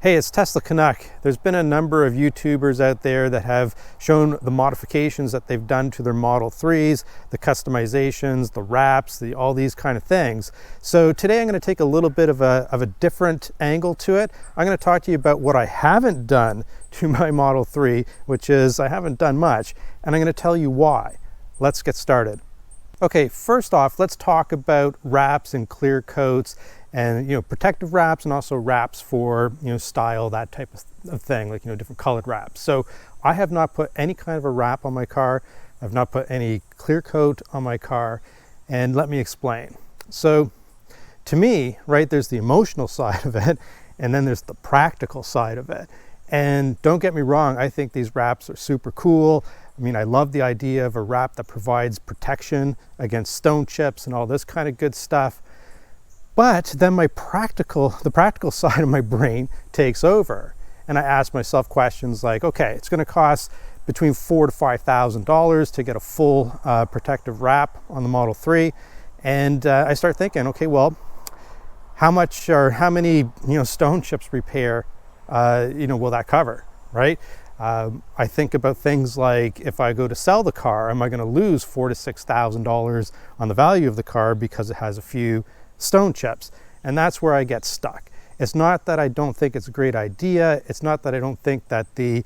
Hey, it's Tesla Canuck. There's been a number of YouTubers out there that have shown the modifications that they've done to their Model 3s, the customizations, the wraps, all these kind of things. So today I'm going to take a little bit of a different angle to it. I'm going to talk to you about what I haven't done to my Model 3, which is I haven't done much, and I'm going to tell you why. Let's get started. Okay, first off, let's talk about wraps and clear coats and protective wraps, and also wraps for style, that type of thing, like different colored wraps. So I have not put any kind of a wrap on my car. I've not put any clear coat on my car, and let me explain. So to me, right, there's the emotional side of it, and then there's the practical side of it. And don't get me wrong, I think these wraps are super cool. I mean, I love the idea of a wrap that provides protection against stone chips and all this kind of good stuff. But then the practical side of my brain takes over. And I ask myself questions like, okay, it's going to cost between $4,000 to $5,000 to get a full protective wrap on the Model 3. And I start thinking, okay, well, how much or how many stone chips repair will that cover, right? I think about things like, if I go to sell the car, am I going to lose $4,000 to $6,000 on the value of the car because it has a few stone chips? And that's where I get stuck. It's not that I don't think it's a great idea. It's not that I don't think that the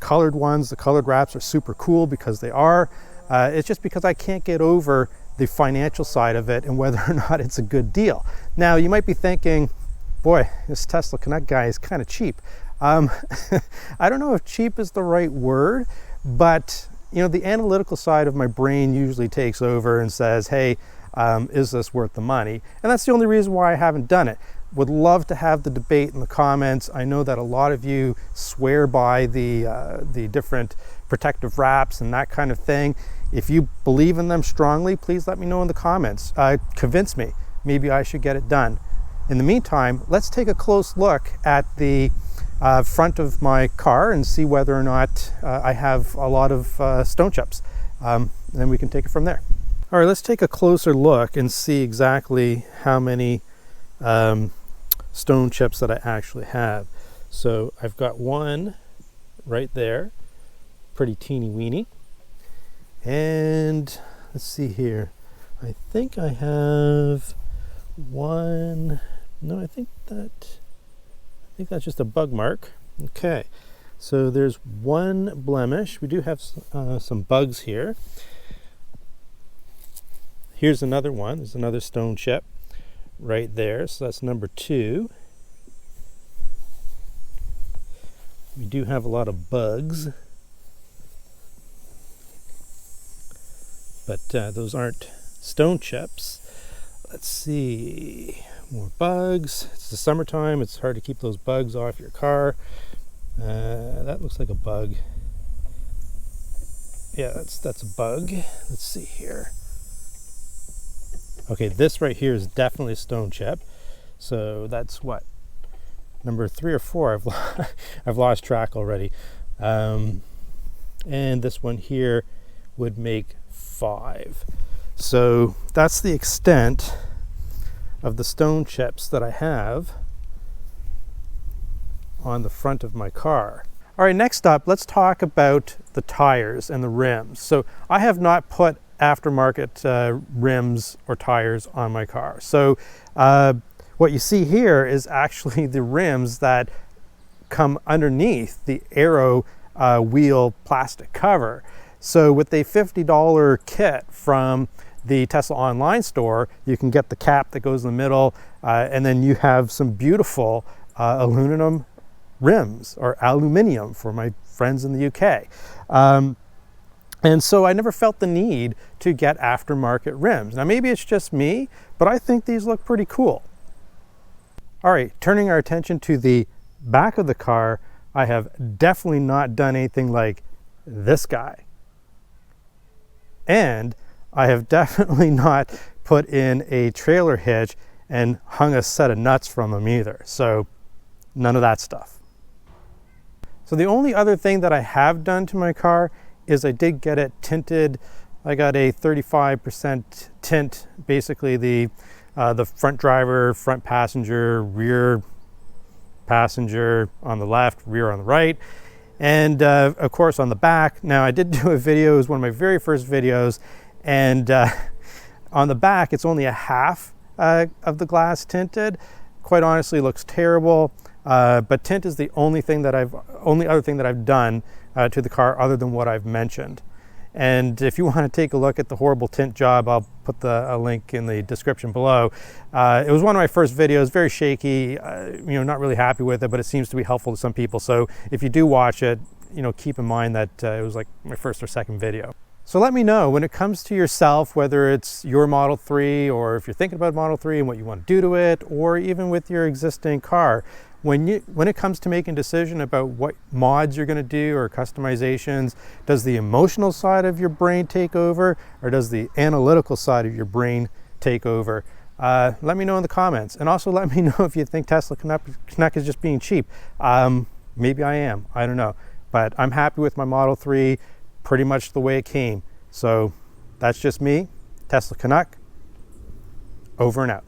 colored ones, the colored wraps are super cool, because they are. It's just because I can't get over the financial side of it and whether or not it's a good deal. Now, you might be thinking, boy, this Tesla Canuck guy is kind of cheap. I don't know if cheap is the right word, but the analytical side of my brain usually takes over and says, hey, is this worth the money? And that's the only reason why I haven't done it. Would love to have the debate in the comments. I know that a lot of you swear by the different protective wraps and that kind of thing. If you believe in them strongly, please let me know in the comments. Convince me. Maybe I should get it done. In the meantime, let's take a close look at the front of my car and see whether or not I have a lot of stone chips. Then we can take it from there. All right, let's take a closer look and see exactly how many stone chips that I actually have. So I've got one right there, pretty teeny weeny. And let's see here. I think I have one. No, I think that's just a bug mark. Okay, so there's one blemish. We do have some bugs here. Here's another one. There's another stone chip right there. So that's number 2. We do have a lot of bugs, but those aren't stone chips. Let's see. More bugs. It's the summertime. It's hard to keep those bugs off your car. That looks like a bug. Yeah, that's a bug. Let's see here. Okay, this right here is definitely a stone chip. So that's what, number 3 or 4. I've lost track already. And this one here would make 5. So that's the extent of the stone chips that I have on the front of my car. All right, next up, let's talk about the tires and the rims. So I have not put aftermarket rims or tires on my car. So what you see here is actually the rims that come underneath the Aero wheel plastic cover. So with a $50 kit from the Tesla online store, you can get the cap that goes in the middle, and then you have some beautiful aluminum rims, or aluminium for my friends in the UK. And so I never felt the need to get aftermarket rims. Now maybe it's just me, but I think these look pretty cool. All right, turning our attention to the back of the car, I have definitely not done anything like this guy. And I have definitely not put in a trailer hitch and hung a set of nuts from them either. So none of that stuff. So the only other thing that I have done to my car is I did get it tinted. I got a 35% tint, basically the front driver, front passenger, rear passenger on the left, rear on the right. And of course on the back, now I did do a video, it was one of my very first videos, and on the back it's only a half of the glass tinted. Quite honestly, looks terrible, but tint is the only other thing that I've done to the car other than what I've mentioned. And if you want to take a look at the horrible tint job, I'll put a link in the description below. It was one of my first videos, very shaky, not really happy with it, but it seems to be helpful to some people. So if you do watch it, keep in mind that it was like my first or second video. So let me know when it comes to yourself, whether it's your Model 3 or if you're thinking about Model 3 and what you want to do to it, or even with your existing car. When it comes to making a decision about what mods you're going to do or customizations, does the emotional side of your brain take over, or does the analytical side of your brain take over? Let me know in the comments, and also let me know if you think Tesla Canuck is just being cheap. Maybe I am, I don't know, but I'm happy with my Model 3 pretty much the way it came. So that's just me, Tesla Canuck, over and out.